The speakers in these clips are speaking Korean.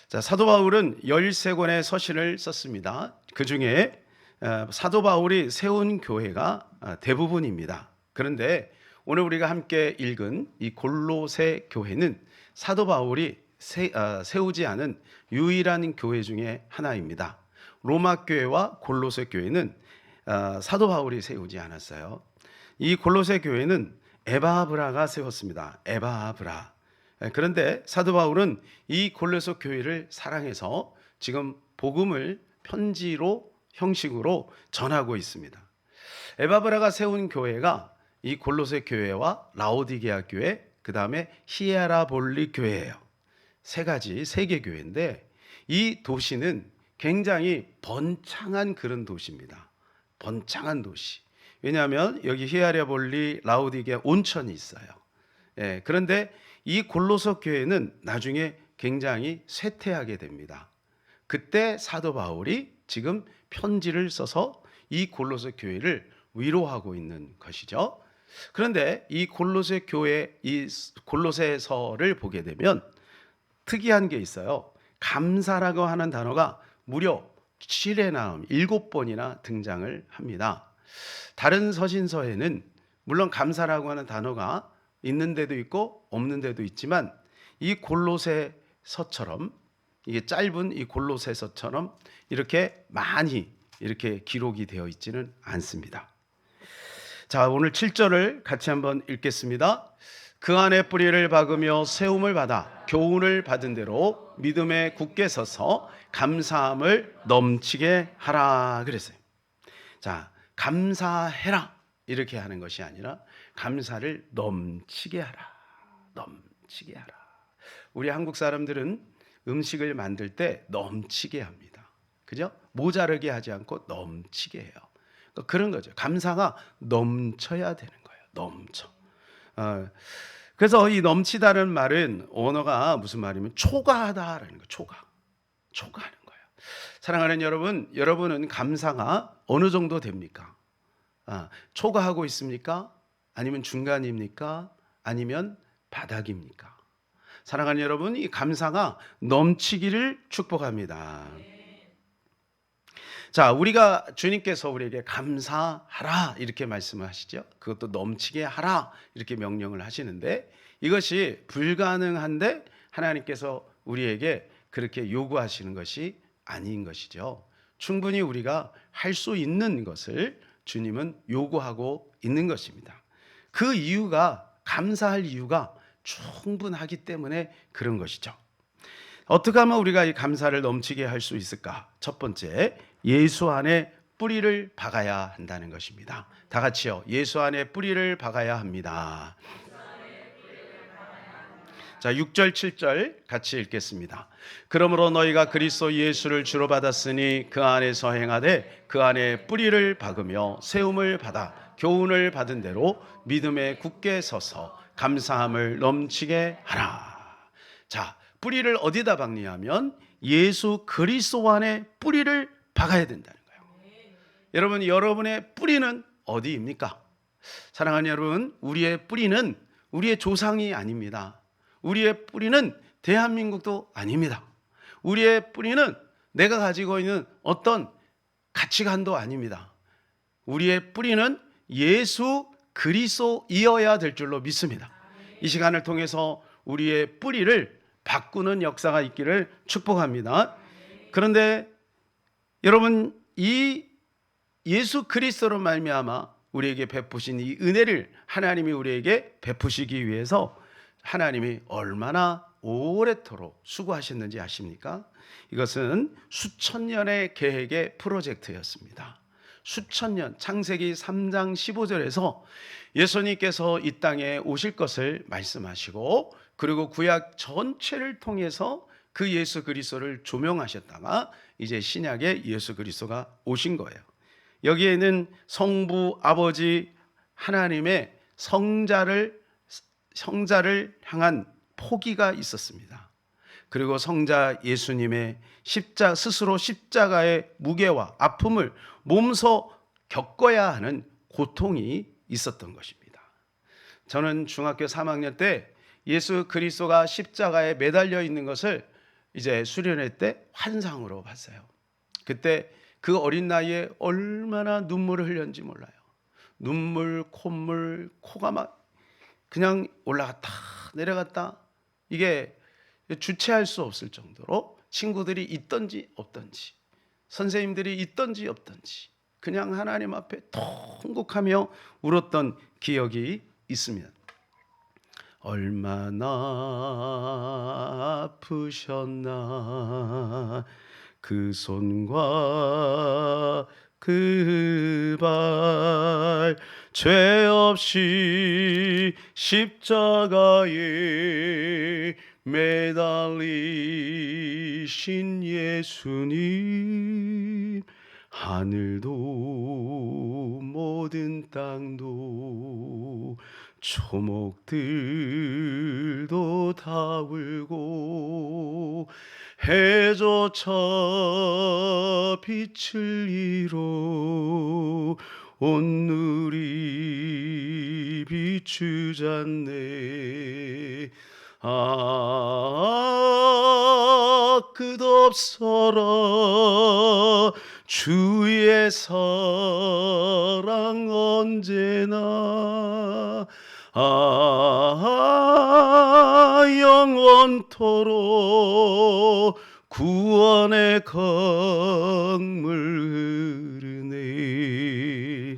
자, 사도 바울은 13권의 서신을 썼습니다. 그 중에 사도 바울이 세운 교회가 대부분입니다. 그런데 오늘 우리가 함께 읽은 이 골로새 교회는 사도 바울이 세우지 않은 유일한 교회 중에 하나입니다. 로마 교회와 골로새 교회는 사도 바울이 세우지 않았어요. 이 골로새 교회는 에바브라가 세웠습니다. 에바브라. 그런데 사도 바울은 이 골로새 교회를 사랑해서 지금 복음을 편지로 형식으로 전하고 있습니다. 에바브라가 세운 교회가 이 골로새 교회와 라오디게아 교회, 그 다음에 히에라볼리 교회예요. 세 개 교회인데 이 도시는 굉장히 번창한 그런 도시입니다. 번창한 도시. 왜냐하면 여기 히에라볼리, 라오디게아 온천이 있어요. 그런데 이 골로새 교회는 나중에 굉장히 쇠퇴하게 됩니다. 그때 사도 바울이 지금 편지를 써서 이 골로새 교회를 위로하고 있는 것이죠. 그런데 이 골로새 교회, 이 골로새서를 보게 되면 특이한 게 있어요. 감사라고 하는 단어가 무려 7번이나 등장을 합니다. 다른 서신서에는 물론 감사라고 하는 단어가 있는 데도 있고 없는 데도 있지만 이 골로새서처럼, 이게 짧은 이 골로새서처럼 이렇게 많이 이렇게 기록이 되어 있지는 않습니다. 자, 오늘 7절을 같이 한번 읽겠습니다. 그 안에 뿌리를 박으며 세움을 받아 교훈을 받은 대로 믿음에 굳게 서서 감사함을 넘치게 하라 그랬어요. 자, 감사해라 이렇게 하는 것이 아니라 감사를 넘치게 하라. 넘치게 하라. 우리 한국 사람들은 음식을 만들 때 넘치게 합니다. 그죠? 모자르게 하지 않고 넘치게 해요. 그런 거죠. 감사가 넘쳐야 되는 거예요. 넘쳐. 그래서 이 넘치다는 말은 언어가 무슨 말이면 초과하다라는 거예요. 초과하는 거예요. 사랑하는 여러분, 여러분은 감사가 어느 정도 됩니까? 초과하고 있습니까? 아니면 중간입니까? 아니면 바닥입니까? 사랑하는 여러분, 이 감사가 넘치기를 축복합니다. 자, 우리가 주님께서 우리에게 감사하라 이렇게 말씀을 하시죠. 그것도 넘치게 하라 이렇게 명령을 하시는데 이것이 불가능한데 하나님께서 우리에게 그렇게 요구하시는 것이 아닌 것이죠. 충분히 우리가 할 수 있는 것을 주님은 요구하고 있는 것입니다. 그 이유가, 감사할 이유가 충분하기 때문에 그런 것이죠. 어떻게 하면 우리가 이 감사를 넘치게 할 수 있을까? 첫 번째, 예수 안에 뿌리를 박아야 한다는 것입니다. 다 같이요. 예수 안에 뿌리를 박아야 합니다. 자, 6절 7절 같이 읽겠습니다. 그러므로 너희가 그리스도 예수를 주로 받았으니 그 안에서 행하되 그 안에 뿌리를 박으며 세움을 받아 교훈을 받은 대로 믿음에 굳게 서서 감사함을 넘치게 하라. 자, 뿌리를 어디다 박냐면 예수 그리스도 안에 뿌리를 박아야 된다는 거예요. 여러분, 여러분의 뿌리는 어디입니까? 사랑하는 여러분, 우리의 뿌리는 우리의 조상이 아닙니다. 우리의 뿌리는 대한민국도 아닙니다. 우리의 뿌리는 내가 가지고 있는 어떤 가치관도 아닙니다. 우리의 뿌리는 예수 그리스도이어야 될 줄로 믿습니다. 이 시간을 통해서 우리의 뿌리를 바꾸는 역사가 있기를 축복합니다. 그런데 여러분, 이 예수 그리스도로 말미암아 우리에게 베푸신 이 은혜를 하나님이 우리에게 베푸시기 위해서 하나님이 얼마나 오래도록 수고하셨는지 아십니까? 이것은 수천 년의 계획의 프로젝트였습니다. 수천 년, 창세기 3장 15절에서 예수님께서 이 땅에 오실 것을 말씀하시고 그리고 구약 전체를 통해서 그 예수 그리스도를 조명하셨다가 이제 신약에 예수 그리스도가 오신 거예요. 여기에는 성부 아버지 하나님의 성자를 향한 포기가 있었습니다. 그리고 성자 예수님의 스스로 십자가의 무게와 아픔을 몸소 겪어야 하는 고통이 있었던 것입니다. 저는 중학교 3학년 때 예수 그리스도가 십자가에 매달려 있는 것을 이제 수련회 때 환상으로 봤어요. 그때 그 어린 나이에 얼마나 눈물을 흘렸는지 몰라요. 눈물, 콧물, 코가 막 그냥 올라갔다 내려갔다, 이게 주체할 수 없을 정도로 친구들이 있던지 없던지, 선생님들이 있던지 없던지 그냥 하나님 앞에 통곡하며 울었던 기억이 있습니다. 얼마나 아프셨나 그 손과 그 발, 죄 없이 십자가에 매달리신 예수님, 하늘도 모든 땅도 초목들도 다 울고 해조차 빛을 잃어 온누리 비추잖네. 아, 끝없어라 주의 사랑 언제나, 아, 영원토록 구원의 강물 흐르네.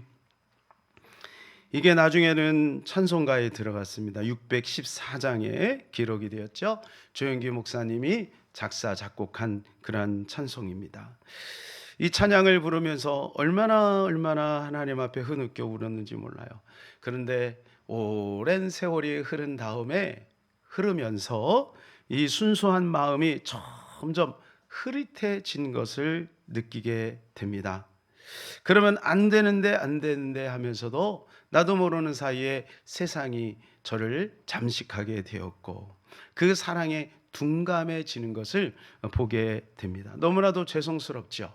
이게 나중에는 찬송가에 들어갔습니다. 614장에 기록이 되었죠. 조영기 목사님이 작사 작곡한 그런 찬송입니다. 이 찬양을 부르면서 얼마나 하나님 앞에 흐느껴 울었는지 몰라요. 그런데 오랜 세월이 흐른 다음에, 흐르면서 이 순수한 마음이 점점 흐릿해진 것을 느끼게 됩니다. 그러면 안 되는데 하면서도 나도 모르는 사이에 세상이 저를 잠식하게 되었고 그 사랑에 둔감해지는 것을 보게 됩니다. 너무나도 죄송스럽죠.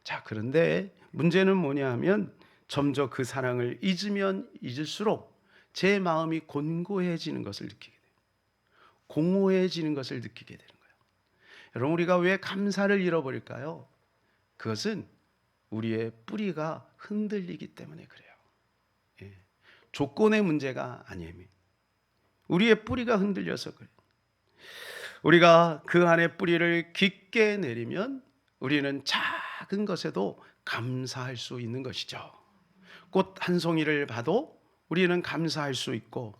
자, 그런데 문제는 뭐냐 하면 점점 그 사랑을 잊으면 잊을수록 제 마음이 곤고해지는 것을 느끼게 돼요. 공허해지는 것을 느끼게 되는 거예요. 여러분, 우리가 왜 감사를 잃어버릴까요? 그것은 우리의 뿌리가 흔들리기 때문에 그래요. 예. 조건의 문제가 아니에요. 우리의 뿌리가 흔들려서 그래요. 우리가 그 안에 뿌리를 깊게 내리면 우리는 작은 것에도 감사할 수 있는 것이죠. 꽃 한 송이를 봐도 우리는 감사할 수 있고,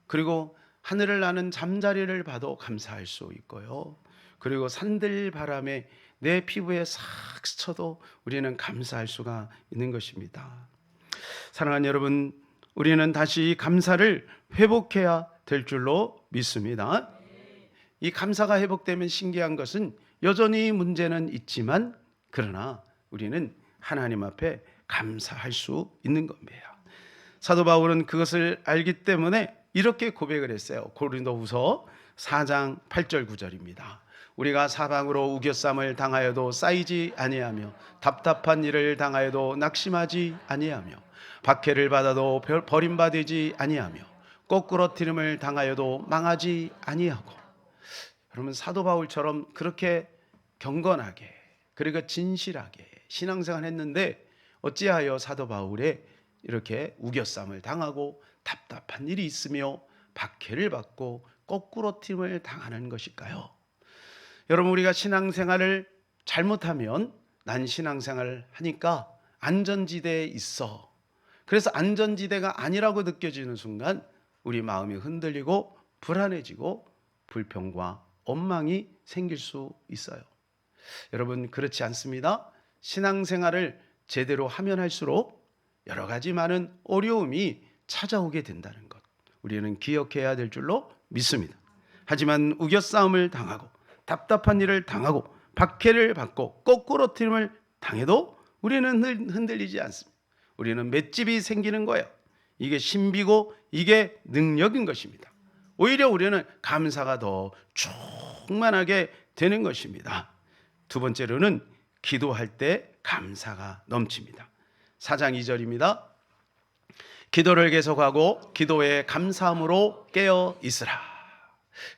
그리고 하늘을 나는 잠자리를 봐도 감사할 수 있고요. 그리고 산들 바람에 내 피부에 싹 스쳐도 우리는 감사할 수가 있는 것입니다. 사랑하는 여러분, 우리는 다시 이 감사를 회복해야 될 줄로 믿습니다. 이 감사가 회복되면 신기한 것은 여전히 문제는 있지만, 그러나 우리는 하나님 앞에 감사할 수 있는 겁니다. 사도 바울은 그것을 알기 때문에 이렇게 고백을 했어요. 고린도후서 4장 8절 9절입니다. 우리가 사방으로 우겨쌈을 당하여도 쌓이지 아니하며 답답한 일을 당하여도 낙심하지 아니하며 박해를 받아도 버림받지 아니하며 거꾸러뜨림을 당하여도 망하지 아니하고. 여러분, 사도 바울처럼 그렇게 경건하게 그리고 진실하게 신앙생활 했는데 어찌하여 사도 바울에 이렇게 우겨쌈을 당하고 답답한 일이 있으며 박해를 받고 거꾸러뜨림을 당하는 것일까요? 여러분, 우리가 신앙생활을 잘못하면 난 신앙생활을 하니까 안전지대에 있어, 그래서 안전지대가 아니라고 느껴지는 순간 우리 마음이 흔들리고 불안해지고 불평과 원망이 생길 수 있어요. 여러분, 그렇지 않습니다. 신앙생활을 제대로 하면 할수록 여러 가지 많은 어려움이 찾아오게 된다는 것, 우리는 기억해야 될 줄로 믿습니다. 하지만 우겨싸움을 당하고 답답한 일을 당하고 박해를 받고 거꾸러뜨림을 당해도 우리는 흔들리지 않습니다. 우리는 맷집이 생기는 거예요. 이게 신비고 이게 능력인 것입니다. 오히려 우리는 감사가 더 충만하게 되는 것입니다. 두 번째로는 기도할 때 감사가 넘칩니다. 4장 2절입니다. 기도를 계속하고 기도에 감사함으로 깨어 있으라.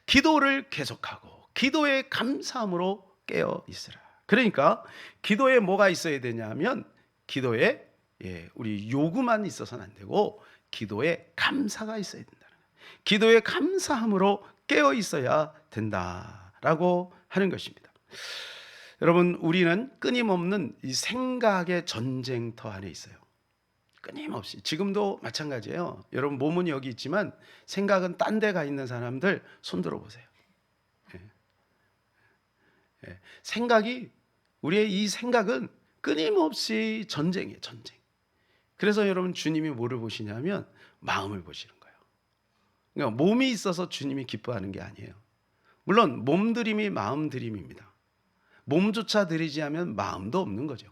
기도를 계속하고 기도의 감사함으로 깨어 있으라. 그러니까 기도에 뭐가 있어야 되냐면 기도에 우리 요구만 있어서는 안 되고 기도에 감사가 있어야 된다는 거예요. 기도의 감사함으로 깨어 있어야 된다라고 하는 것입니다. 여러분, 우리는 끊임없는 이 생각의 전쟁터 안에 있어요. 끊임없이. 지금도 마찬가지예요. 여러분, 몸은 여기 있지만 생각은 딴 데 가 있는 사람들 손 들어보세요. 생각이, 우리의 이 생각은 끊임없이 전쟁이에요. 전쟁. 그래서 여러분, 주님이 뭐를 보시냐면 마음을 보시는 거예요. 그러니까 몸이 있어서 주님이 기뻐하는 게 아니에요. 물론 몸들임이 마음들임입니다. 몸조차 들이지 않으면 마음도 없는 거죠.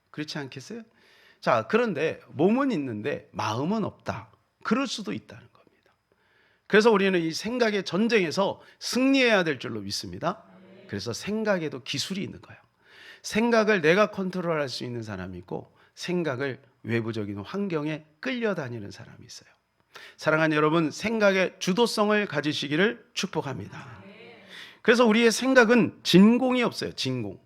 그렇지 않겠어요? 자, 그런데 몸은 있는데 마음은 없다. 그럴 수도 있다는 겁니다. 그래서 우리는 이 생각의 전쟁에서 승리해야 될 줄로 믿습니다. 그래서 생각에도 기술이 있는 거예요. 생각을 내가 컨트롤할 수 있는 사람이 있고 생각을 외부적인 환경에 끌려다니는 사람이 있어요. 사랑하는 여러분, 생각의 주도성을 가지시기를 축복합니다. 그래서 우리의 생각은 진공이 없어요. 진공.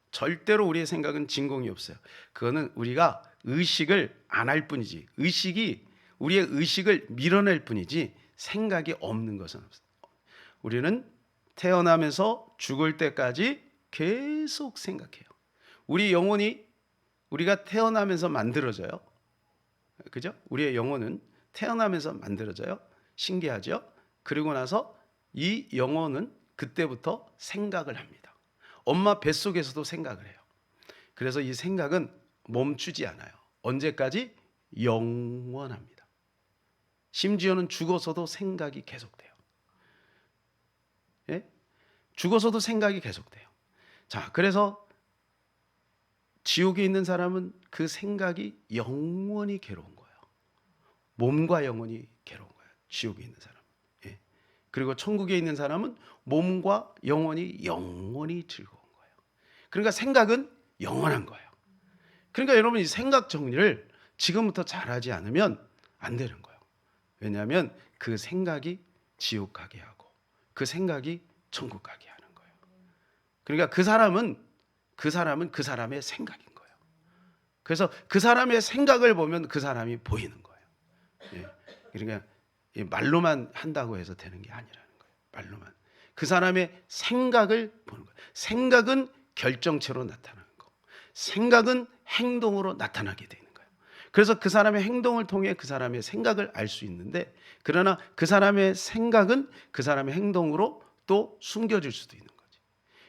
절대로 우리의 생각은 진공이 없어요. 그거는 우리가 의식을 안 할 뿐이지, 우리의 의식을 밀어낼 뿐이지 생각이 없는 것은 없어요. 우리는 태어나면서 죽을 때까지 계속 생각해요. 우리 영혼이, 우리가 태어나면서 만들어져요. 그죠? 우리의 영혼은 태어나면서 만들어져요. 신기하죠? 그리고 나서 이 영혼은 그때부터 생각을 합니다. 엄마 뱃속에서도 생각을 해요. 그래서 이 생각은 멈추지 않아요. 언제까지? 영원합니다. 심지어는 죽어서도 생각이 계속돼요. 예? 죽어서도 생각이 계속돼요. 자, 그래서 지옥에 있는 사람은 그 생각이 영원히 괴로운 거예요. 몸과 영혼이 괴로운 거예요. 지옥에 있는 사람. 예. 그리고 천국에 있는 사람은 몸과 영혼이 영원히 즐거운 거예요. 그러니까 생각은 영원한 거예요. 그러니까 여러분, 이 생각 정리를 지금부터 잘하지 않으면 안 되는 거예요. 왜냐하면 그 생각이 지옥 가게 하고 그 생각이 천국 가게 하는 거예요. 그러니까 그 사람은 그 사람의 생각인 거예요. 그래서 그 사람의 생각을 보면 그 사람이 보이는 거예요. 예. 그러니까 말로만 한다고 해서 되는 게 아니라는 거예요. 말로만. 그 사람의 생각을 보는 거예요. 생각은 결정체로 나타나는 거. 생각은 행동으로 나타나게 되는 거예요. 그래서 그 사람의 행동을 통해 그 사람의 생각을 알 수 있는데, 그러나 그 사람의 생각은 그 사람의 행동으로 또 숨겨질 수도 있는 거지.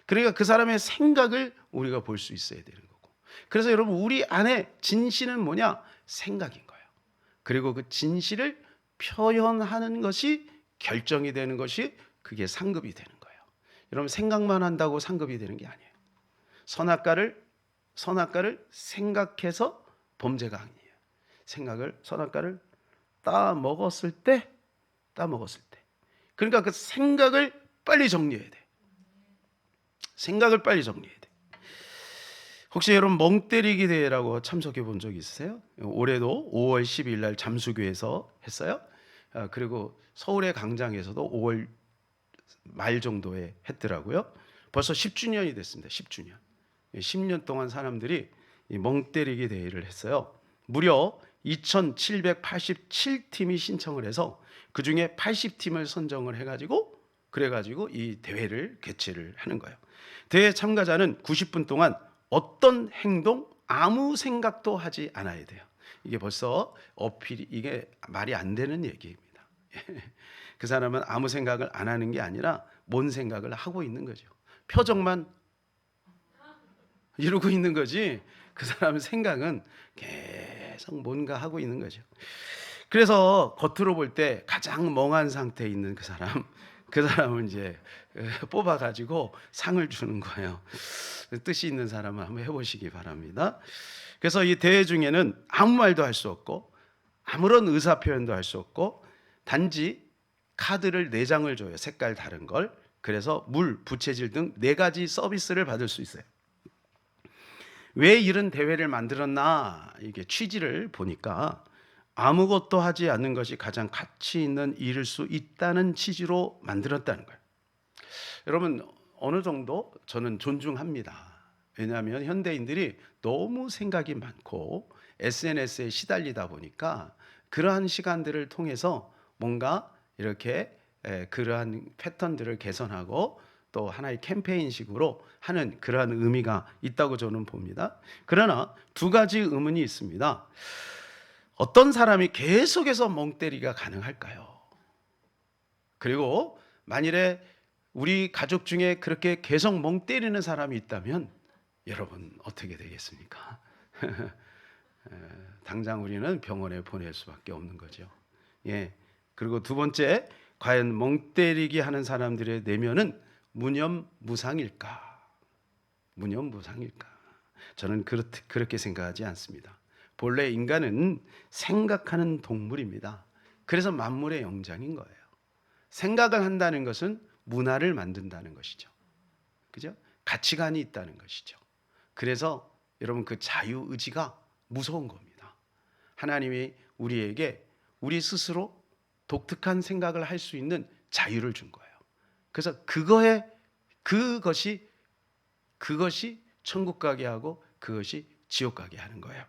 그러니까 그 사람의 생각을 우리가 볼 수 있어야 되는 거고. 그래서 여러분, 우리 안에 진실은 뭐냐? 생각인 거예요. 그리고 그 진실을 표현하는 것이 결정이 되는 것이, 그게 상급이 되는 거예요. 여러분, 생각만 한다고 상급이 되는 게 아니에요. 선악과를 생각해서 범죄가 아니에요. 선악과를 따 먹었을 때. 그러니까 그 생각을 빨리 정리해야 돼. 생각을 빨리 정리해야 돼. 혹시 여러분, 멍 때리기 대회라고 참석해 본 적 있으세요? 올해도 5월 12일 날 잠수교에서 했어요. 그리고 서울의 강장에서도 5월 말 정도에 했더라고요. 벌써 10주년이 됐습니다. 10주년. 10년 동안 사람들이 이 멍 때리기 대회를 했어요. 무려 2,787팀이 신청을 해서 그중에 80팀을 선정을 해가지고, 그래가지고 이 대회를 개최를 하는 거예요. 대회 참가자는 90분 동안 어떤 행동, 아무 생각도 하지 않아야 돼요. 이게 벌써 이게 말이 안 되는 얘기입니다. 그 사람은 아무 생각을 안 하는 게 아니라 뭔 생각을 하고 있는 거죠. 표정만 이러고 있는 거지, 그 사람의 생각은 계속 뭔가 하고 있는 거죠. 그래서 겉으로 볼 때 가장 멍한 상태에 있는 그 사람은 이제 뽑아가지고 상을 주는 거예요. 뜻이 있는 사람은 한번 해보시기 바랍니다. 그래서 이 대회 중에는 아무 말도 할 수 없고 아무런 의사 표현도 할 수 없고 단지 카드를 4장을 줘요. 색깔 다른 걸. 그래서 물, 부채질 등 4가지 서비스를 받을 수 있어요. 왜 이런 대회를 만들었나, 이게 취지를 보니까 아무것도 하지 않는 것이 가장 가치 있는 일일 수 있다는 취지로 만들었다는 거예요. 여러분 어느 정도 저는 존중합니다. 왜냐하면 현대인들이 너무 생각이 많고 SNS에 시달리다 보니까 그러한 시간들을 통해서 뭔가 이렇게 그러한 패턴들을 개선하고 또 하나의 캠페인식으로 하는 그러한 의미가 있다고 저는 봅니다. 그러나 두 가지 의문이 있습니다. 어떤 사람이 계속해서 멍때리가 가능할까요? 그리고 만일에 우리 가족 중에 그렇게 계속 멍때리는 사람이 있다면 여러분 어떻게 되겠습니까? 당장 우리는 병원에 보낼 수밖에 없는 거죠. 예. 그리고 두 번째, 과연 멍때리기 하는 사람들의 내면은 무념무상일까? 무념무상일까? 저는 그렇게 생각하지 않습니다. 본래 인간은 생각하는 동물입니다. 그래서 만물의 영장인 거예요. 생각을 한다는 것은 문화를 만든다는 것이죠. 그죠? 가치관이 있다는 것이죠. 그래서 여러분 그 자유의지가 무서운 겁니다. 하나님이 우리에게 우리 스스로 독특한 생각을 할 수 있는 자유를 준 거예요. 그래서 그것이 천국 가게 하고 그것이 지옥 가게 하는 거예요.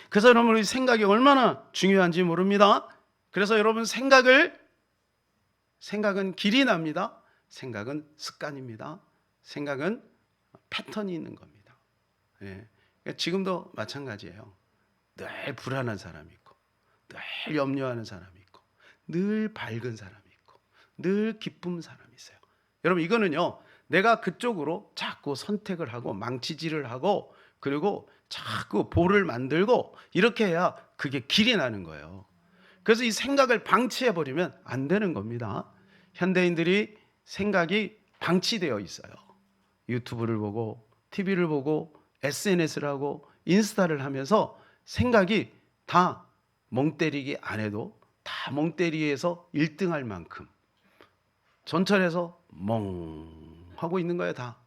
그래서 여러분 우리 생각이 얼마나 중요한지 모릅니다. 그래서 여러분 생각은 길이 납니다. 생각은 습관입니다. 생각은 패턴이 있는 겁니다. 예. 지금도 마찬가지예요. 늘 불안한 사람이 있고 늘 염려하는 사람이 있고 늘 밝은 사람이 있고 늘 기쁜 사람이 있어요. 여러분 이거는요, 내가 그쪽으로 자꾸 선택을 하고 망치질을 하고 그리고 자꾸 볼을 만들고 이렇게 해야 그게 길이 나는 거예요. 그래서 이 생각을 방치해버리면 안 되는 겁니다. 현대인들이 생각이 방치되어 있어요. 유튜브를 보고 TV를 보고 SNS를 하고 인스타를 하면서 생각이 다 멍때리기 안 해도 다 멍때리기에서 1등할 만큼 전철에서 멍 하고 있는 거예요 다.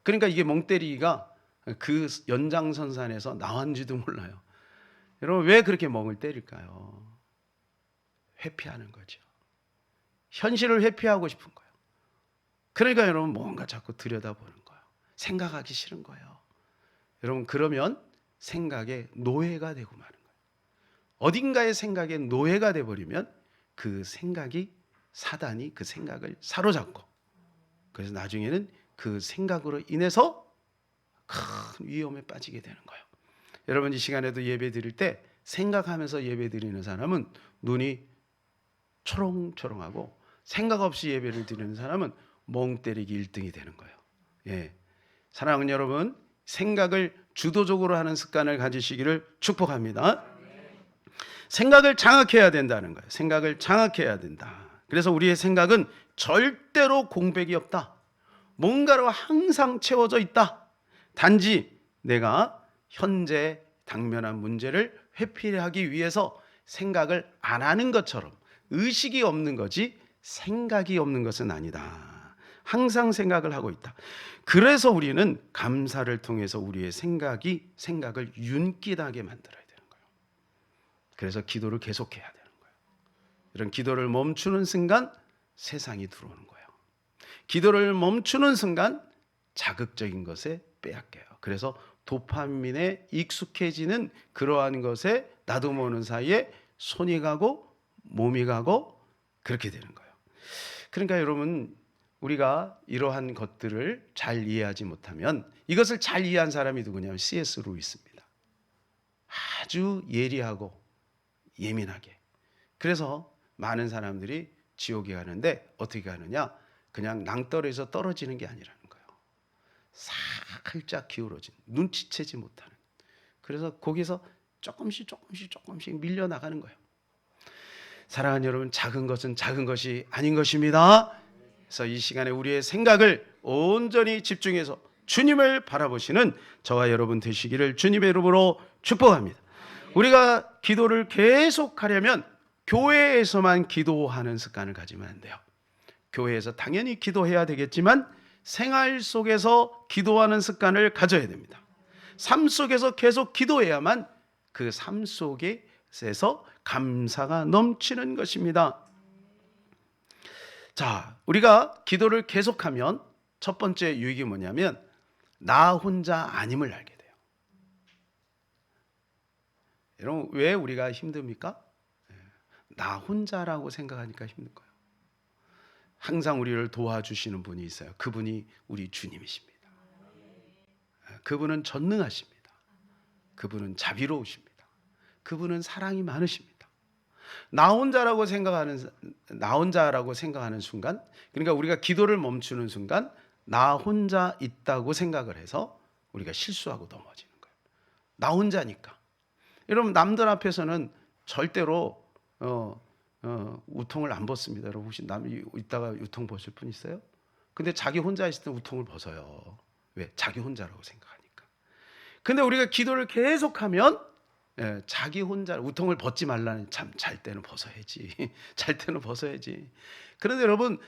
그러니까 이게 멍때리기가 그 연장선상에서 나왔는지도 몰라요. 여러분 왜 그렇게 멍을 때릴까요? 회피하는 거죠. 현실을 회피하고 싶은 거예요. 그러니까 여러분 뭔가 자꾸 들여다보는 거예요. 생각하기 싫은 거예요. 여러분 그러면 생각의 노예가 되고 마는 거예요. 어딘가의 생각의 노예가 돼버리면 그 생각이 사단이 그 생각을 사로잡고 그래서 나중에는 그 생각으로 인해서 큰 위험에 빠지게 되는 거예요. 여러분 이 시간에도 예배 드릴 때 생각하면서 예배 드리는 사람은 눈이 초롱초롱하고 생각 없이 예배를 드리는 사람은 멍 때리기 1등이 되는 거예요. 예. 사랑하는 여러분, 생각을 주도적으로 하는 습관을 가지시기를 축복합니다. 생각을 장악해야 된다는 거예요. 생각을 장악해야 된다. 그래서 우리의 생각은 절대로 공백이 없다. 뭔가로 항상 채워져 있다. 단지 내가 현재 당면한 문제를 회피하기 위해서 생각을 안 하는 것처럼 의식이 없는 거지 생각이 없는 것은 아니다. 항상 생각을 하고 있다. 그래서 우리는 감사를 통해서 우리의 생각을 윤기나게 만들어야 되는 거예요. 그래서 기도를 계속해야 되는 거예요. 이런 기도를 멈추는 순간 세상이 들어오는 거예요. 기도를 멈추는 순간 자극적인 것에 빼앗겨요. 그래서 도파민에 익숙해지는 그러한 것에 나도 모르는 사이에 손이 가고 몸이 가고 그렇게 되는 거예요. 그러니까 여러분 우리가 이러한 것들을 잘 이해하지 못하면 이것을 잘 이해한 사람이 누구냐면 C.S. 루이스입니다. 아주 예리하고 예민하게. 그래서 많은 사람들이 지옥에 가는데 어떻게 가느냐? 그냥 낭떠러지에서 떨어지는 게 아니라는 거예요. 살짝 기울어진, 눈치채지 못하는. 그래서 거기서 조금씩 밀려나가는 거예요. 사랑하는 여러분, 작은 것은 작은 것이 아닌 것입니다. 그래서 이 시간에 우리의 생각을 온전히 집중해서 주님을 바라보시는 저와 여러분 되시기를 주님의 이름으로 축복합니다. 우리가 기도를 계속하려면 교회에서만 기도하는 습관을 가지면 안 돼요. 교회에서 당연히 기도해야 되겠지만 생활 속에서 기도하는 습관을 가져야 됩니다. 삶 속에서 계속 기도해야만 그 삶 속에서 감사가 넘치는 것입니다. 자, 우리가 기도를 계속하면 첫 번째 유익이 뭐냐면 나 혼자 아님을 알게 돼요. 여러분, 왜 우리가 힘듭니까? 나 혼자라고 생각하니까 힘든 거예요. 항상 우리를 도와주시는 분이 있어요. 그분이 우리 주님이십니다. 그분은 전능하십니다. 그분은 자비로우십니다. 그분은 사랑이 많으십니다. 나 혼자라고 생각하는 순간, 그러니까 우리가 기도를 멈추는 순간 나 혼자 있다고 생각을 해서 우리가 실수하고 넘어지는 거예요. 나 혼자니까. 여러분, 남들 앞에서는 절대로 우통을 안 벗습니다. 여러분, 혹시 남이 있다가 우통 벗을 분 있어요? 근데 자기 혼자 있을 때 우통을 벗어요. 왜? 자기 혼자라고 생각하니까. 근데 우리가 기도를 계속하면 자기 혼자 우통을 벗지 말라는, 참 잘 때는 벗어야지. 잘 때는 벗어야지. 그런데 여러분,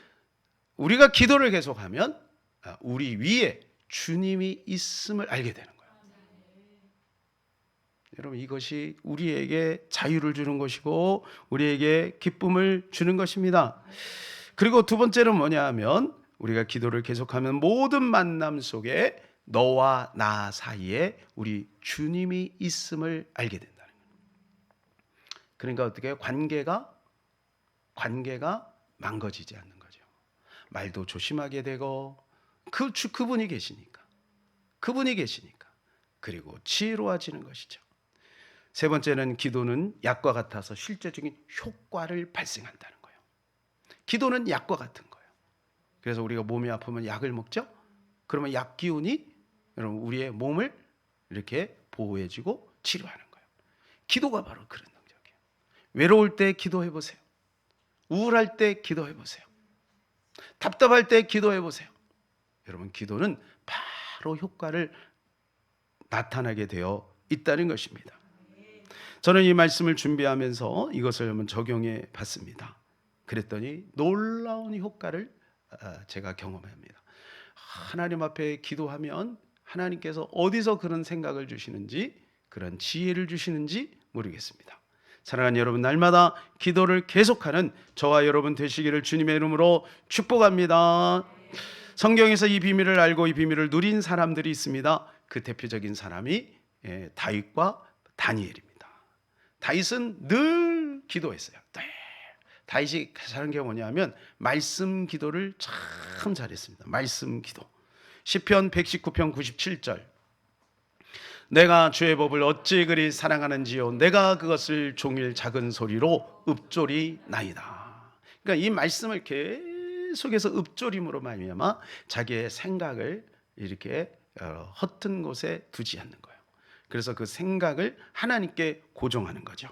우리가 기도를 계속하면 우리 위에 주님이 있음을 알게 되는 거예요. 여러분, 이것이 우리에게 자유를 주는 것이고 우리에게 기쁨을 주는 것입니다. 그리고 두 번째는 뭐냐 하면 우리가 기도를 계속하면 모든 만남 속에 너와 나 사이에 우리 주님이 있음을 알게 된다는 거예요. 그러니까 어떻게 관계가 망가지지 않는 거죠. 말도 조심하게 되고 그분이 계시니까 그리고 지혜로워지는 것이죠. 세 번째는 기도는 약과 같아서 실제적인 효과를 발생한다는 거예요. 기도는 약과 같은 거예요. 그래서 우리가 몸이 아프면 약을 먹죠. 그러면 약 기운이 여러분 우리의 몸을 이렇게 보호해주고 치료하는 거예요. 기도가 바로 그런 능력이에요. 외로울 때 기도해 보세요. 우울할 때 기도해 보세요. 답답할 때 기도해 보세요. 여러분, 기도는 바로 효과를 나타나게 되어 있다는 것입니다. 저는 이 말씀을 준비하면서 이것을 한번 적용해 봤습니다. 그랬더니 놀라운 효과를 제가 경험합니다. 하나님 앞에 기도하면 하나님께서 어디서 그런 생각을 주시는지, 그런 지혜를 주시는지 모르겠습니다. 사랑하는 여러분, 날마다 기도를 계속하는 저와 여러분 되시기를 주님의 이름으로 축복합니다. 성경에서 이 비밀을 알고 이 비밀을 누린 사람들이 있습니다. 그 대표적인 사람이 다윗과 다니엘입니다. 다윗은 늘 기도했어요. 다윗이 잘한 게 뭐냐면 말씀 기도를 참 잘했습니다. 말씀 기도. 시편 119편 97절. 내가 주의 법을 어찌 그리 사랑하는지요, 내가 그것을 종일 작은 소리로 읊조리나이다. 그러니까 이 말씀을 계속해서 읊조림으로 말미암아 자기의 생각을 이렇게 헛된 곳에 두지 않는 거예요. 그래서 그 생각을 하나님께 고정하는 거죠.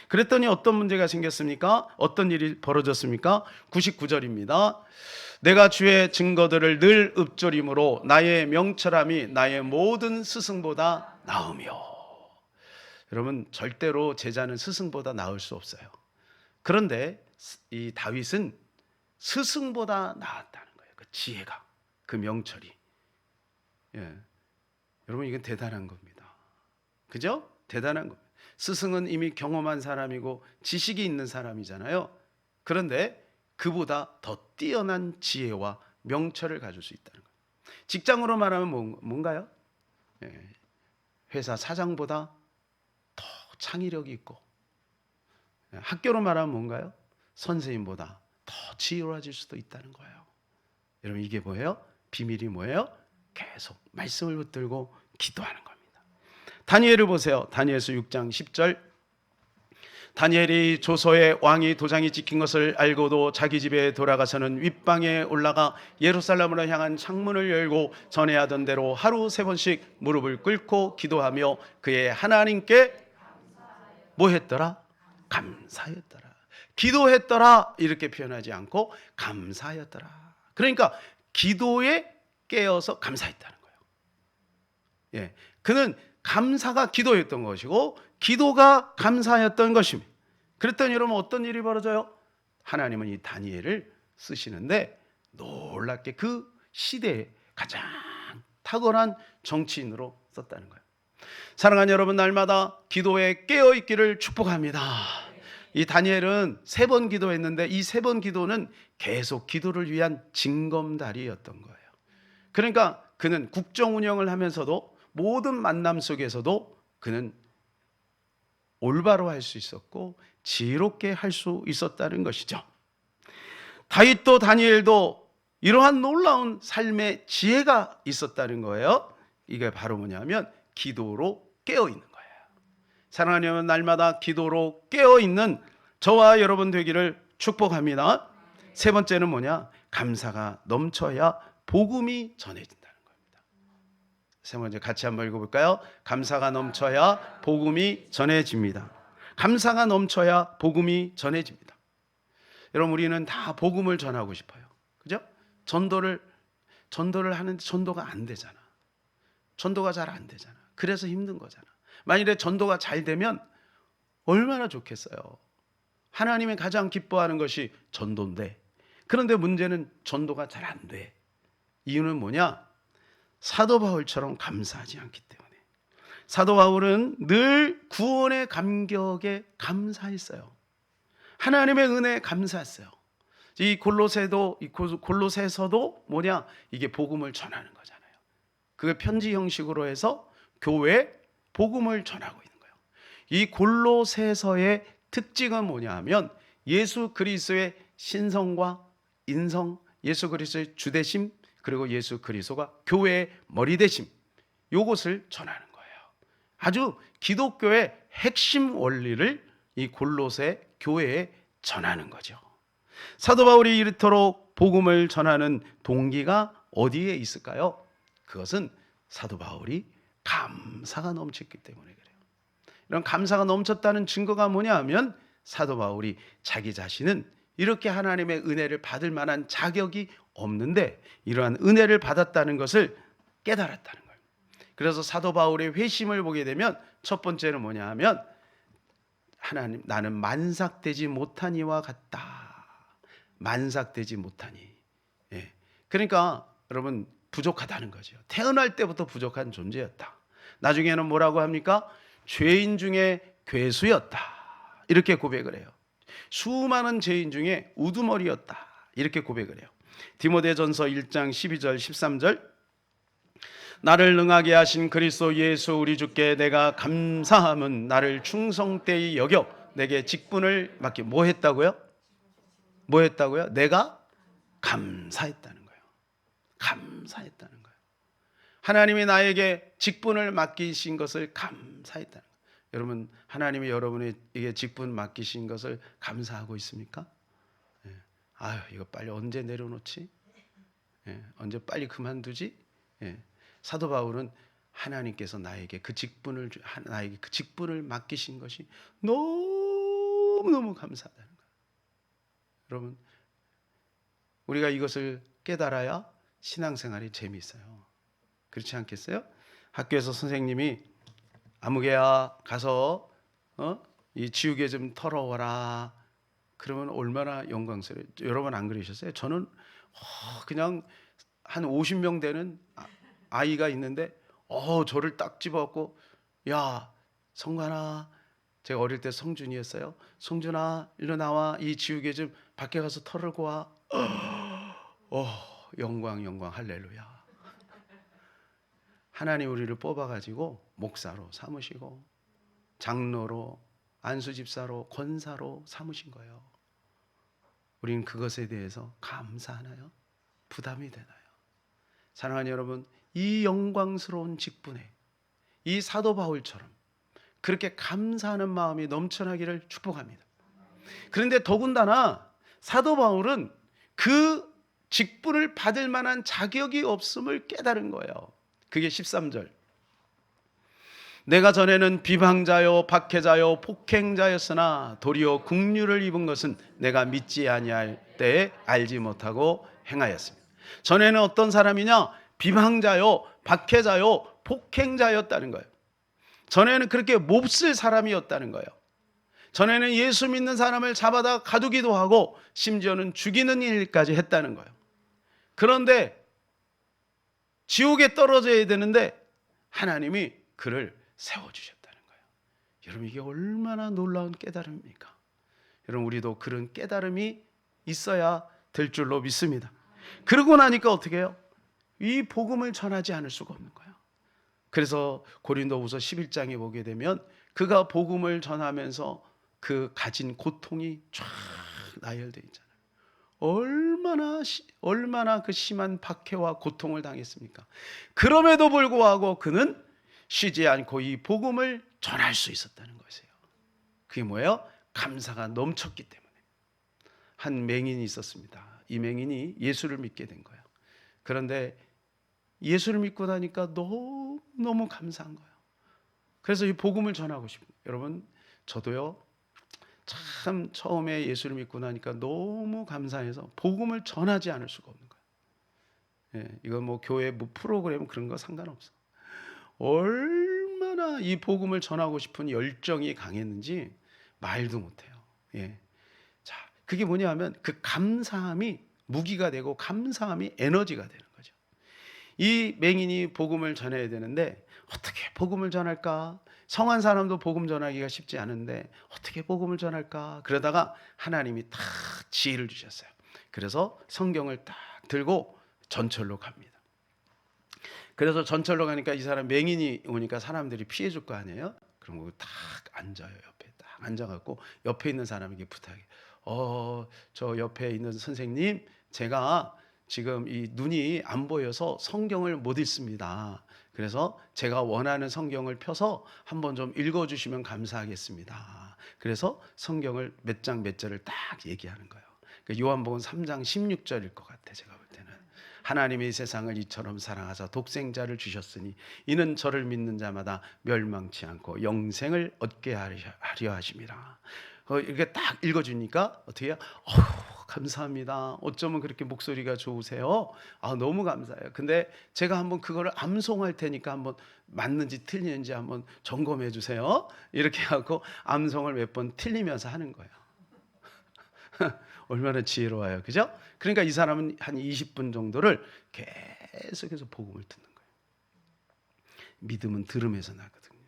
그랬더니 어떤 문제가 생겼습니까? 어떤 일이 벌어졌습니까? 99절입니다. 내가 주의 증거들을 늘 읊조림으로 나의 명철함이 나의 모든 스승보다 나으며. 여러분, 절대로 제자는 스승보다 나을 수 없어요. 그런데 이 다윗은 스승보다 나았다는 거예요. 그 지혜가, 그 명철이. 여러분, 이건 대단한 겁니다. 그죠? 대단한 겁니다. 스승은 이미 경험한 사람이고 지식이 있는 사람이잖아요. 그런데 그보다 더 뛰어난 지혜와 명철을 가질 수 있다는 거예요. 직장으로 말하면 뭔가요? 회사 사장보다 더 창의력이 있고, 학교로 말하면 뭔가요? 선생님보다 더 지혜로워질 수도 있다는 거예요. 여러분, 이게 뭐예요? 비밀이 뭐예요? 계속 말씀을 붙들고 기도하는 겁니다. 다니엘을 보세요. 다니엘서 6장 10절. 다니엘이 조서에 왕이 도장이 찍힌 것을 알고도 자기 집에 돌아가서는 윗방에 올라가 예루살렘으로 향한 창문을 열고 전에 하던 대로 하루 3번씩 무릎을 꿇고 기도하며 그의 하나님께 뭐 했더라? 감사했더라. 기도했더라 이렇게 표현하지 않고 감사하였더라. 그러니까 기도에 깨어서 감사했다는 거예요. 그는 감사가 기도였던 것이고 기도가 감사였던 것입니다. 그랬더니 여러분, 어떤 일이 벌어져요? 하나님은 이 다니엘을 쓰시는데 놀랍게 그 시대에 가장 탁월한 정치인으로 썼다는 거예요. 사랑하는 여러분, 날마다 기도에 깨어있기를 축복합니다. 이 다니엘은 3번 기도했는데 이 3번 기도는 계속 기도를 위한 징검다리였던 거예요. 그러니까 그는 국정 운영을 하면서도 모든 만남 속에서도 그는 올바로 할 수 있었고 지혜롭게 할 수 있었다는 것이죠. 다윗도 다니엘도 이러한 놀라운 삶의 지혜가 있었다는 거예요. 이게 바로 뭐냐면 기도로 깨어있는 거예요. 사랑하는 여러분, 날마다 기도로 깨어있는 저와 여러분 되기를 축복합니다. 3번째는 뭐냐? 감사가 넘쳐야 복음이 전해진다는 겁니다. 3번째 같이 한번 읽어볼까요? 감사가 넘쳐야 복음이 전해집니다. 감사가 넘쳐야 복음이 전해집니다. 여러분, 우리는 다 복음을 전하고 싶어요. 그죠? 전도를 하는데 전도가 안 되잖아. 전도가 잘 안 되잖아. 그래서 힘든 거잖아. 만일에 전도가 잘 되면 얼마나 좋겠어요. 하나님이 가장 기뻐하는 것이 전도인데, 그런데 문제는 전도가 잘 안 돼. 이유는 뭐냐? 사도 바울처럼 감사하지 않기 때문에. 사도 바울은 늘 구원의 감격에 감사했어요. 하나님의 은혜에 감사했어요. 이 골로새서도 뭐냐? 이게 복음을 전하는 거잖아요. 그게 편지 형식으로 해서 교회에 복음을 전하고 있는 거예요. 이 골로새서의 특징은 뭐냐 하면 예수 그리스도의 신성과 인성, 예수 그리스도의 주되심, 그리고 예수 그리스도가 교회의 머리 되심, 요것을 전하는 거예요. 아주 기독교의 핵심 원리를 이 골로새 교회에 전하는 거죠. 사도 바울이 이토록 복음을 전하는 동기가 어디에 있을까요? 그것은 사도 바울이 감사가 넘쳤기 때문에 그래요. 이런 감사가 넘쳤다는 증거가 뭐냐 하면 사도 바울이 자기 자신은 이렇게 하나님의 은혜를 받을 만한 자격이 없는데 이러한 은혜를 받았다는 것을 깨달았다는 거예요. 그래서 사도 바울의 회심을 보게 되면 첫 번째는 뭐냐 하면 하나님, 나는 만삭되지 못한 이와 같다. 만삭되지 못하니. 예. 그러니까 여러분 부족하다는 거죠. 태어날 때부터 부족한 존재였다. 나중에는 뭐라고 합니까? 죄인 중에 괴수였다. 이렇게 고백을 해요. 수많은 죄인 중에 우두머리였다. 이렇게 고백을 해요. 디모데전서 1장 12절 13절 나를 능하게 하신 그리스도 예수 우리 주께 내가 감사함은 나를 충성되이 여겨 내게 직분을 맡기. 뭐 했다고요? 뭐 했다고요? 내가 감사했다는 거예요. 감사했다는 거예요. 하나님이 나에게 직분을 맡기신 것을 감사했다는 거예요. 여러분, 하나님이 여러분에게 직분 맡기신 것을 감사하고 있습니까? 예. 아유, 이거 빨리 언제 내려놓지? 예. 언제 빨리 그만두지? 예. 사도 바울은 하나님께서 나에게 그 직분을 맡기신 것이 너무너무 감사하다는 거예요. 여러분, 우리가 이것을 깨달아야 신앙생활이 재미있어요. 그렇지 않겠어요? 학교에서 선생님이 아무개야 가서 이 지우개 좀 털어와라. 그러면 얼마나 영광스러워요. 여러분 안 그러셨어요? 저는 그냥 한 50명 되는 아이가 있는데 저를 딱 집어갖고 야 성관아, 제가 어릴 때 성준이었어요. 성준아 일로 나와. 이 지우개 좀 밖에 가서 털고 와. 영광 할렐루야. 하나님 우리를 뽑아가지고 목사로 삼으시고 장로로 안수집사로 권사로 삼으신 거예요. 우리는 그것에 대해서 감사하나요? 부담이 되나요? 사랑하는 여러분, 이 영광스러운 직분에 이 사도 바울처럼 그렇게 감사하는 마음이 넘쳐나기를 축복합니다. 그런데 더군다나 사도 바울은 그 직분을 받을 만한 자격이 없음을 깨달은 거예요. 그게 13절. 내가 전에는 비방자요 박해자요 폭행자였으나 도리어 긍휼을 입은 것은 내가 믿지 아니할 때에 알지 못하고 행하였습니다. 전에는 어떤 사람이냐? 비방자요 박해자요 폭행자였다는 거예요. 전에는 그렇게 몹쓸 사람이었다는 거예요. 전에는 예수 믿는 사람을 잡아다 가두기도 하고 심지어는 죽이는 일까지 했다는 거예요. 그런데 지옥에 떨어져야 되는데 하나님이 그를 세워주셨다는 거예요. 여러분, 이게 얼마나 놀라운 깨달음입니까? 여러분 우리도 그런 깨달음이 있어야 될 줄로 믿습니다. 그러고 나니까 어떻게 해요? 이 복음을 전하지 않을 수가 없는 거예요. 그래서 고린도후서 11장에 보게 되면 그가 복음을 전하면서 그 가진 고통이 쫙 나열되어 있잖아요. 얼마나 그 심한 박해와 고통을 당했습니까? 그럼에도 불구하고 그는 쉬지 않고 이 복음을 전할 수 있었다는 것이에요. 그게 뭐예요? 감사가 넘쳤기 때문에. 한 맹인이 있었습니다. 이 맹인이 예수를 믿게 된 거예요. 그런데 예수를 믿고 나니까 너무 감사한 거예요. 그래서 이 복음을 전하고 싶어요. 여러분, 저도요, 참 처음에 예수를 믿고 나니까 너무 감사해서 복음을 전하지 않을 수가 없는 거예요. 예, 이건 뭐 교회 뭐 프로그램 그런 거 상관없어. 얼마나 이 복음을 전하고 싶은 열정이 강했는지 말도 못해요. 예. 자, 그게 뭐냐면 그 감사함이 무기가 되고 감사함이 에너지가 되는 거죠. 이 맹인이 복음을 전해야 되는데 어떻게 복음을 전할까? 성한 사람도 복음 전하기가 쉽지 않은데 어떻게 복음을 전할까? 그러다가 하나님이 딱 지혜를 주셨어요. 그래서 성경을 딱 들고 전철로 갑니다. 그래서 전철로 가니까 이 사람 맹인이 오니까 사람들이 피해 줄 거 아니에요? 그럼 딱 앉아요. 옆에 딱 앉아갖고 옆에 있는 사람에게 부탁해. 저 옆에 있는 선생님, 제가 지금 이 눈이 안 보여서 성경을 못 읽습니다. 그래서 제가 원하는 성경을 펴서 한번 좀 읽어주시면 감사하겠습니다. 그래서 성경을 몇 장 몇 절을 딱 얘기하는 거예요. 요한복음 3장 16절일 것 같아, 제가 볼 때는. 하나님이 세상을 이처럼 사랑하사 독생자를 주셨으니 이는 저를 믿는 자마다 멸망치 않고 영생을 얻게 하려 하심이라. 이렇게 딱 읽어주니까 어떻게 해요? 감사합니다. 어쩌면 그렇게 목소리가 좋으세요? 너무 감사해요. 근데 제가 한번 그거를 암송할 테니까 한번 맞는지 틀리는지 한번 점검해 주세요. 이렇게 하고 암송을 몇 번 틀리면서 하는 거예요. 얼마나 지혜로워요. 그죠? 그러니까 이 사람은 한 20분 정도를 계속해서 복음을 듣는 거예요. 믿음은 들음에서 나거든요.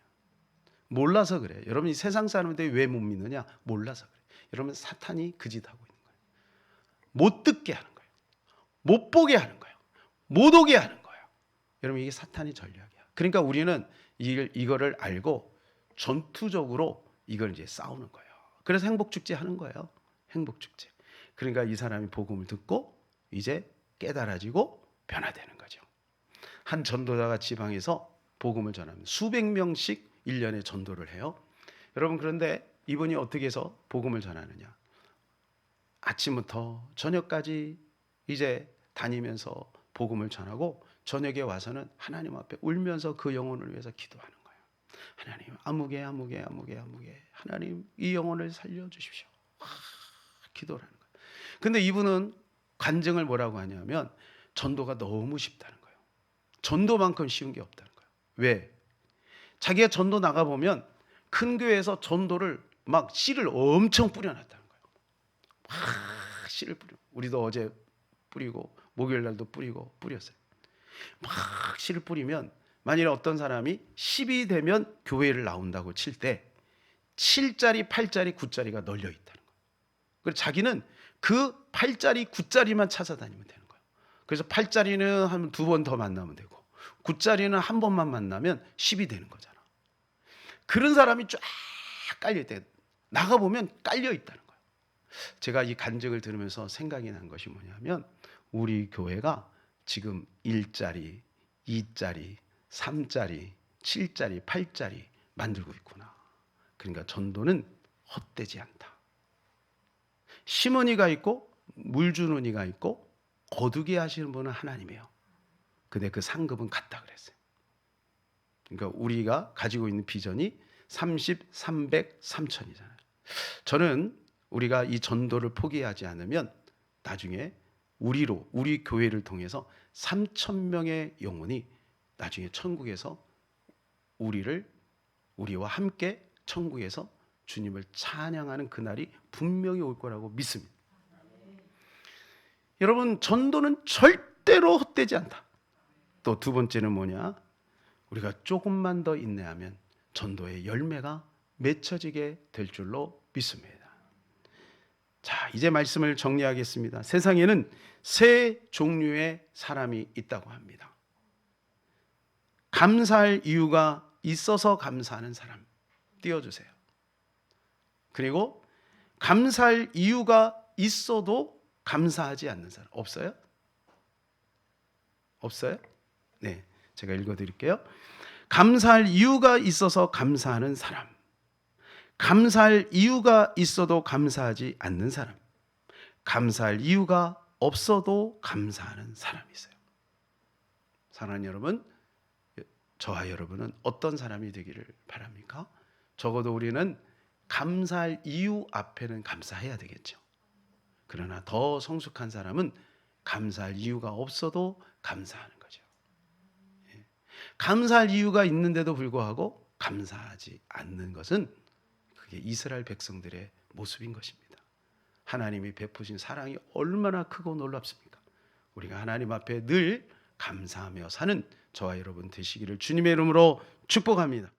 몰라서 그래요. 여러분이 세상 사람인데 왜 못 믿느냐? 몰라서 그래요. 여러분 사탄이 그 짓 하고 있는 거예요. 못 듣게 하는 거예요. 못 보게 하는 거예요. 못 오게 하는 거예요. 여러분 이게 사탄의 전략이야. 그러니까 우리는 이거를 알고 전투적으로 이걸 이제 싸우는 거예요. 그래서 행복축제 하는 거예요. 행복축제. 그러니까 이 사람이 복음을 듣고 이제 깨달아지고 변화되는 거죠. 한 전도자가 지방에서 복음을 전하면 수백 명씩 1년에 전도를 해요. 여러분 그런데 이분이 어떻게 해서 복음을 전하느냐? 아침부터 저녁까지 이제 다니면서 복음을 전하고 저녁에 와서는 하나님 앞에 울면서 그 영혼을 위해서 기도하는 거예요. 하나님 아무개 하나님 이 영혼을 살려주십시오. 기도를 하는 거예요. 근데 이분은 간증을 뭐라고 하냐면 전도가 너무 쉽다는 거예요. 전도만큼 쉬운 게 없다는 거예요. 왜? 자기가 전도 나가보면 큰 교회에서 전도를 막 씨를 엄청 뿌려놨다는 거예요. 막 씨를 뿌려. 우리도 어제 뿌리고 목요일 날도 뿌렸어요. 막 씨를 뿌리면 만일에 어떤 사람이 10이 되면 교회를 나온다고 칠 때 7짜리, 8짜리, 9짜리가 널려 있다는 거예요. 그래서 자기는 그 8짜리, 9짜리만 찾아다니면 되는 거예요. 그래서 8짜리는 한 2번 더 만나면 되고 9짜리는 한 번만 만나면 10이 되는 거잖아. 그런 사람이 쫙 깔려 있대. 나가보면 깔려 있다는 거예요. 제가 이 간증을 들으면서 생각이 난 것이 뭐냐면 우리 교회가 지금 1짜리, 2짜리, 3짜리, 7짜리, 8짜리 만들고 있구나. 그러니까 전도는 헛되지 않다. 심은이가 있고 물 주는 이가 있고 거두게 하시는 분은 하나님이에요. 근데 그 상급은 같다 그랬어요. 그러니까 우리가 가지고 있는 비전이 30, 300, 3000이잖아요. 저는 우리가 이 전도를 포기하지 않으면 나중에 우리 교회를 통해서 3000명의 영혼이 나중에 천국에서 우리와 함께 천국에서 주님을 찬양하는 그날이 분명히 올 거라고 믿습니다. 여러분 전도는 절대로 헛되지 않다. 또 두 번째는 뭐냐? 우리가 조금만 더 인내하면 전도의 열매가 맺혀지게 될 줄로 믿습니다. 자, 이제 말씀을 정리하겠습니다. 세상에는 세 종류의 사람이 있다고 합니다. 감사할 이유가 있어서 감사하는 사람 띄워주세요. 그리고 감사할 이유가 있어도 감사하지 않는 사람 없어요? 없어요? 네, 제가 읽어드릴게요. 감사할 이유가 있어서 감사하는 사람, 감사할 이유가 있어도 감사하지 않는 사람, 감사할 이유가 없어도 감사하는 사람이 있어요. 사랑하는 여러분, 저와 여러분은 어떤 사람이 되기를 바랍니까? 적어도 우리는 감사할 이유 앞에는 감사해야 되겠죠. 그러나 더 성숙한 사람은 감사할 이유가 없어도 감사하는 거죠. 감사할 이유가 있는데도 불구하고 감사하지 않는 것은 그게 이스라엘 백성들의 모습인 것입니다. 하나님이 베푸신 사랑이 얼마나 크고 놀랍습니까? 우리가 하나님 앞에 늘 감사하며 사는 저와 여러분 되시기를 주님의 이름으로 축복합니다.